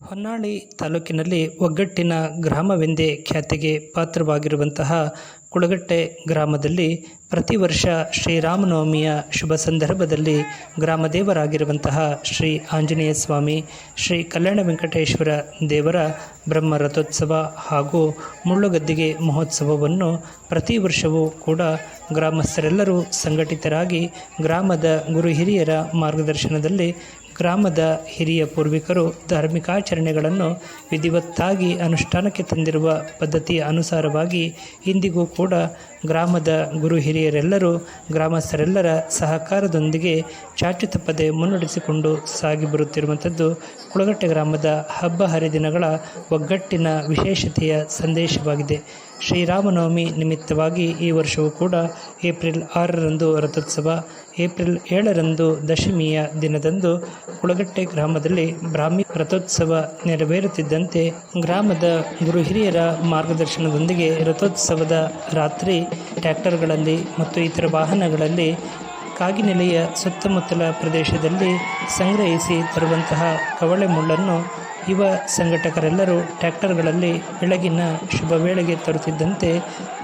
ಹೊನ್ನಾಳಿ ತಾಲೂಕಿನಲ್ಲಿ ಒಗ್ಗಟ್ಟಿನ ಗ್ರಾಮವೆಂದೇ ಖ್ಯಾತಿಗೆ ಪಾತ್ರವಾಗಿರುವಂತಹ ಕುಳಗಟ್ಟೆ ಗ್ರಾಮದಲ್ಲಿ ಪ್ರತಿ ವರ್ಷ ಶ್ರೀರಾಮನವಮಿಯ ಶುಭ ಸಂದರ್ಭದಲ್ಲಿ ಗ್ರಾಮದೇವರಾಗಿರುವಂತಹ ಶ್ರೀ ಆಂಜನೇಯ ಸ್ವಾಮಿ, ಶ್ರೀ ಕಲ್ಯಾಣ ವೆಂಕಟೇಶ್ವರ ದೇವರ ಬ್ರಹ್ಮ ರಥೋತ್ಸವ ಹಾಗೂ ಮುಳ್ಳುಗದ್ದಿಗೆ ಮಹೋತ್ಸವವನ್ನು ಪ್ರತಿ ವರ್ಷವೂ ಕೂಡ ಗ್ರಾಮಸ್ಥರೆಲ್ಲರೂ ಸಂಘಟಿತರಾಗಿ ಗ್ರಾಮದ ಗುರು ಹಿರಿಯರ ಮಾರ್ಗದರ್ಶನದಲ್ಲಿ ಗ್ರಾಮದ ಹಿರಿಯ ಪೂರ್ವಿಕರು ಧಾರ್ಮಿಕಾಚರಣೆಗಳನ್ನು ವಿಧಿವತ್ತಾಗಿ ಅನುಷ್ಠಾನಕ್ಕೆ ತಂದಿರುವ ಪದ್ಧತಿಯ ಅನುಸಾರವಾಗಿ ಇಂದಿಗೂ ಕೂಡ ಗ್ರಾಮದ ಗುರು ಹಿರಿಯರೆಲ್ಲರೂ ಗ್ರಾಮಸ್ಥರೆಲ್ಲರ ಸಹಕಾರದೊಂದಿಗೆ ಚಾಚು ತಪ್ಪದೆ ಮುನ್ನಡೆಸಿಕೊಂಡು ಸಾಗಿ ಬರುತ್ತಿರುವಂಥದ್ದು ಕುಳಗಟ್ಟೆ ಗ್ರಾಮದ ಹಬ್ಬ ಹರಿದಿನಗಳ ಒಗ್ಗಟ್ಟಿನ ವಿಶೇಷತೆಯ ಸಂದೇಶವಾಗಿದೆ. ಶ್ರೀರಾಮನವಮಿ ನಿಮಿತ್ತವಾಗಿ ಈ ವರ್ಷವೂ ಕೂಡ ಏಪ್ರಿಲ್ 6ರಂದು ರಥೋತ್ಸವ, ಏಪ್ರಿಲ್ 7ರಂದು ದಶಮಿಯ ದಿನದಂದು ಕುಳಗಟ್ಟೆ ಗ್ರಾಮದಲ್ಲಿ ಬ್ರಾಹ್ಮಿ ರಥೋತ್ಸವ ನೆರವೇರುತ್ತಿದ್ದಂತೆ ಗ್ರಾಮದ ಗುರು ಹಿರಿಯರ ಮಾರ್ಗದರ್ಶನದೊಂದಿಗೆ ರಥೋತ್ಸವದ ರಾತ್ರಿ ಟ್ರ್ಯಾಕ್ಟರ್ಗಳಲ್ಲಿ ಮತ್ತು ಇತರ ವಾಹನಗಳಲ್ಲಿ ಕಾಗಿನೆಲೆಯ ಸುತ್ತಮುತ್ತಲ ಪ್ರದೇಶದಲ್ಲಿ ಸಂಗ್ರಹಿಸಿ ತರುವಂತಹ ಕವಳೆ ಮುಳ್ಳನ್ನು ಯುವ ಸಂಘಟಕರೆಲ್ಲರೂ ಟ್ರ್ಯಾಕ್ಟರ್ಗಳಲ್ಲಿ ಬೆಳಗಿನ ಶುಭ ವೇಳೆಗೆ ತರುತ್ತಿದ್ದಂತೆ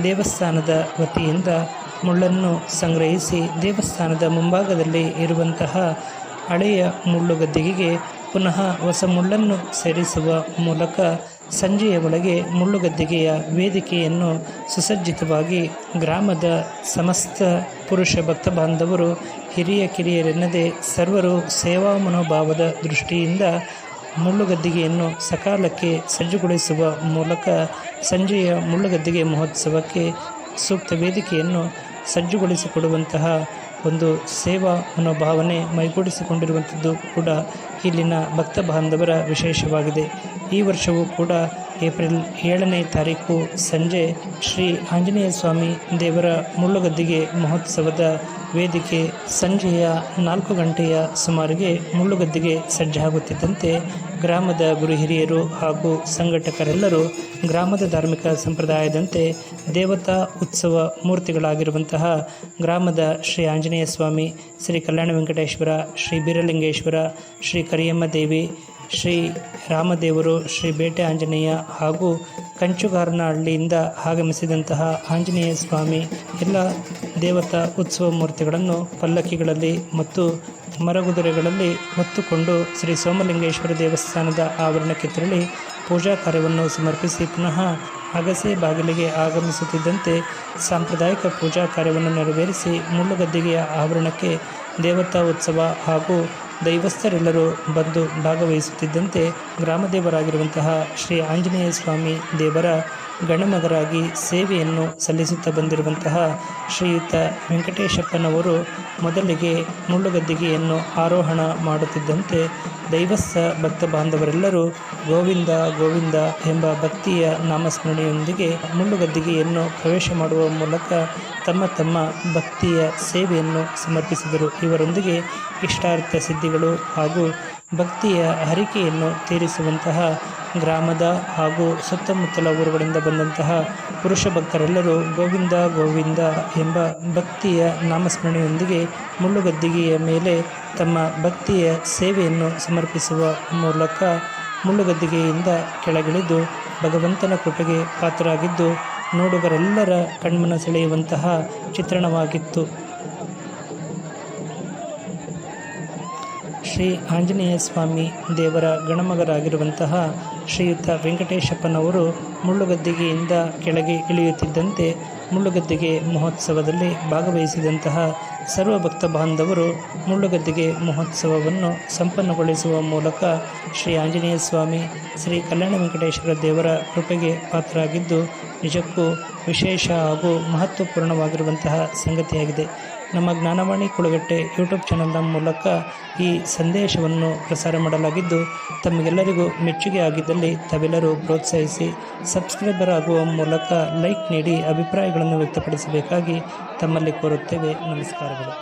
ದೇವಸ್ಥಾನದ ವತಿಯಿಂದ ಮುಳ್ಳನ್ನು ಸಂಗ್ರಹಿಸಿ ದೇವಸ್ಥಾನದ ಮುಂಭಾಗದಲ್ಲಿ ಇರುವಂತಹ ಹಳೆಯ ಮುಳ್ಳುಗದ್ದಿಗೆಗೆ ಪುನಃ ಹೊಸ ಮುಳ್ಳನ್ನು ಸೇರಿಸುವ ಮೂಲಕ ಸಂಜೆಯ ಒಳಗೆ ಮುಳ್ಳುಗದ್ದಿಗೆಯ ವೇದಿಕೆಯನ್ನು ಸುಸಜ್ಜಿತವಾಗಿ ಗ್ರಾಮದ ಸಮಸ್ತ ಪುರುಷ ಭಕ್ತ ಬಾಂಧವರು ಹಿರಿಯ ಕಿರಿಯರೆನ್ನದೇ ಸರ್ವರು ಸೇವಾ ಮನೋಭಾವದ ದೃಷ್ಟಿಯಿಂದ ಮುಳ್ಳುಗದ್ದಿಗೆಯನ್ನು ಸಕಾಲಕ್ಕೆ ಸಜ್ಜುಗೊಳಿಸುವ ಮೂಲಕ ಸಂಜೆಯ ಮುಳ್ಳುಗದ್ದಿಗೆ ಮಹೋತ್ಸವಕ್ಕೆ ಸೂಕ್ತ ವೇದಿಕೆಯನ್ನು ಸಜ್ಜುಗೊಳಿಸಿಕೊಡುವಂತಹ ಒಂದು ಸೇವಾ ಮನೋಭಾವನೆ ಮೈಗೂಡಿಸಿಕೊಂಡಿರುವಂಥದ್ದು ಕೂಡ ಇಲ್ಲಿನ ಭಕ್ತ ಬಾಂಧವರ ವಿಶೇಷವಾಗಿದೆ. ಈ ವರ್ಷವೂ ಕೂಡ ಏಪ್ರಿಲ್ 7ನೇ ತಾರೀಕು ಸಂಜೆ ಶ್ರೀ ಆಂಜನೇಯ ಸ್ವಾಮಿ ದೇವರ ಮುಳ್ಳುಗದ್ದಿಗೆ ಮಹೋತ್ಸವದ ವೇದಿಕೆ ಸಂಜೆಯ 4 ಗಂಟೆಯ ಸುಮಾರಿಗೆ ಮುಳ್ಳುಗದ್ದಿಗೆ ಸಜ್ಜಾಗುತ್ತಿದ್ದಂತೆ ಗ್ರಾಮದ ಗುರು ಹಿರಿಯರು ಹಾಗೂ ಸಂಘಟಕರೆಲ್ಲರೂ ಗ್ರಾಮದ ಧಾರ್ಮಿಕ ಸಂಪ್ರದಾಯದಂತೆ ದೇವತಾ ಉತ್ಸವ ಮೂರ್ತಿಗಳಾಗಿರುವಂತಹ ಗ್ರಾಮದ ಶ್ರೀ ಆಂಜನೇಯ ಸ್ವಾಮಿ, ಶ್ರೀ ಕಲ್ಯಾಣ ವೆಂಕಟೇಶ್ವರ, ಶ್ರೀ ಬೀರಲಿಂಗೇಶ್ವರ, ಶ್ರೀ ಕರಿಯಮ್ಮ ದೇವಿ, ಶ್ರೀ ರಾಮದೇವರು, ಶ್ರೀ ಬೇಟೆ ಆಂಜನೇಯ ಹಾಗೂ ಕಂಚುಗಾರನಹಳ್ಳಿಯಿಂದ ಆಗಮಿಸಿದಂತಹ ಆಂಜನೇಯ ಸ್ವಾಮಿ ಎಲ್ಲ ದೇವತಾ ಉತ್ಸವ ಮೂರ್ತಿಗಳನ್ನು ಪಲ್ಲಕ್ಕಿಗಳಲ್ಲಿ ಮತ್ತು ಮರಗುದುರೆಗಳಲ್ಲಿ ಹೊತ್ತುಕೊಂಡು ಶ್ರೀ ಸೋಮಲಿಂಗೇಶ್ವರ ದೇವಸ್ಥಾನದ ಆವರಣಕ್ಕೆ ತೆರಳಿ ಪೂಜಾ ಕಾರ್ಯವನ್ನು ಸಮರ್ಪಿಸಿ ಪುನಃ ಅಗಸೆ ಬಾಗಿಲಿಗೆ ಆಗಮಿಸುತ್ತಿದ್ದಂತೆ ಸಾಂಪ್ರದಾಯಿಕ ಪೂಜಾ ಕಾರ್ಯವನ್ನು ನೆರವೇರಿಸಿ ಮುಳ್ಳುಗದ್ದಿಗೆಯ ಆವರಣಕ್ಕೆ ದೇವತಾ ಉತ್ಸವ ಹಾಗೂ ದೈವಸ್ಥರೆಲ್ಲರೂ ಬಂದು ಭಾಗವಹಿಸುತ್ತಿದ್ದಂತೆ ಗ್ರಾಮದೇವರಾಗಿರುವಂತಹ ಶ್ರೀ ಆಂಜನೇಯ ಸ್ವಾಮಿ ದೇವರ ಗಣಮಗರಾಗಿ ಸೇವೆಯನ್ನು ಸಲ್ಲಿಸುತ್ತಾ ಬಂದಿರುವಂತಹ ಶ್ರೀಯುತ ವೆಂಕಟೇಶಪ್ಪನವರು ಮೊದಲಿಗೆ ಮುಳ್ಳುಗದ್ದಿಗೆಯನ್ನು ಆರೋಹಣ ಮಾಡುತ್ತಿದ್ದಂತೆ ದೈವಸ್ಥ ಭಕ್ತ ಬಾಂಧವರೆಲ್ಲರೂ ಗೋವಿಂದ ಗೋವಿಂದ ಎಂಬ ಭಕ್ತಿಯ ನಾಮಸ್ಮರಣೆಯೊಂದಿಗೆ ಮುಳ್ಳುಗದ್ದಿಗೆಯನ್ನು ಪ್ರವೇಶ ಮಾಡುವ ಮೂಲಕ ತಮ್ಮ ತಮ್ಮ ಭಕ್ತಿಯ ಸೇವೆಯನ್ನು ಸಮರ್ಪಿಸಿದರು. ಇವರೊಂದಿಗೆ ಇಷ್ಟಾರ್ಥ ಸಿದ್ಧಿಗಳು ಹಾಗೂ ಭಕ್ತಿಯ ಹರಿಕೆಯನ್ನು ತೀರಿಸುವಂತಹ ಗ್ರಾಮದ ಹಾಗೂ ಸುತ್ತಮುತ್ತಲ ಊರುಗಳಿಂದ ಬಂದಂತಹ ಪುರುಷ ಭಕ್ತರೆಲ್ಲರೂ ಗೋವಿಂದ ಗೋವಿಂದ ಎಂಬ ಭಕ್ತಿಯ ನಾಮಸ್ಮರಣೆಯೊಂದಿಗೆ ಮುಳ್ಳುಗದ್ದಿಗೆಯ ಮೇಲೆ ತಮ್ಮ ಭಕ್ತಿಯ ಸೇವೆಯನ್ನು ಸಮರ್ಪಿಸುವ ಮೂಲಕ ಮುಳ್ಳುಗದ್ದಿಗೆಯಿಂದ ಕೆಳಗಿಳಿದು ಭಗವಂತನ ಕೃಪೆಗೆ ಪಾತ್ರರಾಗಿದ್ದು ನೋಡುಗರೆಲ್ಲರ ಕಣ್ಮನ ಸೆಳೆಯುವಂತಹ ಚಿತ್ರಣವಾಗಿತ್ತು. ಶ್ರೀ ಆಂಜನೇಯ ಸ್ವಾಮಿ ದೇವರ ಗಣಮಗರಾಗಿರುವಂತಹ ಶ್ರೀಯುತ ವೆಂಕಟೇಶಪ್ಪನವರು ಮುಳ್ಳುಗದ್ದಿಗೆಯಿಂದ ಕೆಳಗೆ ಇಳಿಯುತ್ತಿದ್ದಂತೆ ಮುಳ್ಳುಗದ್ದಿಗೆ ಮಹೋತ್ಸವದಲ್ಲಿ ಭಾಗವಹಿಸಿದಂತಹ ಸರ್ವ ಭಕ್ತ ಬಾಂಧವರು ಮುಳ್ಳುಗದ್ದಿಗೆ ಮಹೋತ್ಸವವನ್ನು ಸಂಪನ್ನಗೊಳಿಸುವ ಮೂಲಕ ಶ್ರೀ ಆಂಜನೇಯ ಸ್ವಾಮಿ, ಶ್ರೀ ಕಲ್ಯಾಣ ವೆಂಕಟೇಶ್ವರ ದೇವರ ಕೃಪೆಗೆ ಪಾತ್ರರಾಗಿದ್ದು ನಿಜಕ್ಕೂ ವಿಶೇಷ ಹಾಗೂ ಮಹತ್ವಪೂರ್ಣವಾಗಿರುವಂತಹ ಸಂಗತಿಯಾಗಿದೆ. ನಮ್ಮ ಜ್ಞಾನವಾಣಿ ಕುಳಗಟ್ಟೆ ಯೂಟ್ಯೂಬ್ ಚಾನಲ್ನ ಮೂಲಕ ಈ ಸಂದೇಶವನ್ನು ಪ್ರಸಾರ ಮಾಡಲಾಗಿದ್ದು ತಮಗೆಲ್ಲರಿಗೂ ಮೆಚ್ಚುಗೆ ಆಗಿದ್ದಲ್ಲಿ ತಾವೆಲ್ಲರೂ ಪ್ರೋತ್ಸಾಹಿಸಿ ಸಬ್ಸ್ಕ್ರೈಬರ್ ಆಗುವ ಮೂಲಕ ಲೈಕ್ ನೀಡಿ ಅಭಿಪ್ರಾಯಗಳನ್ನು ವ್ಯಕ್ತಪಡಿಸಬೇಕಾಗಿ ತಮ್ಮಲ್ಲಿ ಕೋರುತ್ತೇವೆ. ನಮಸ್ಕಾರಗಳು.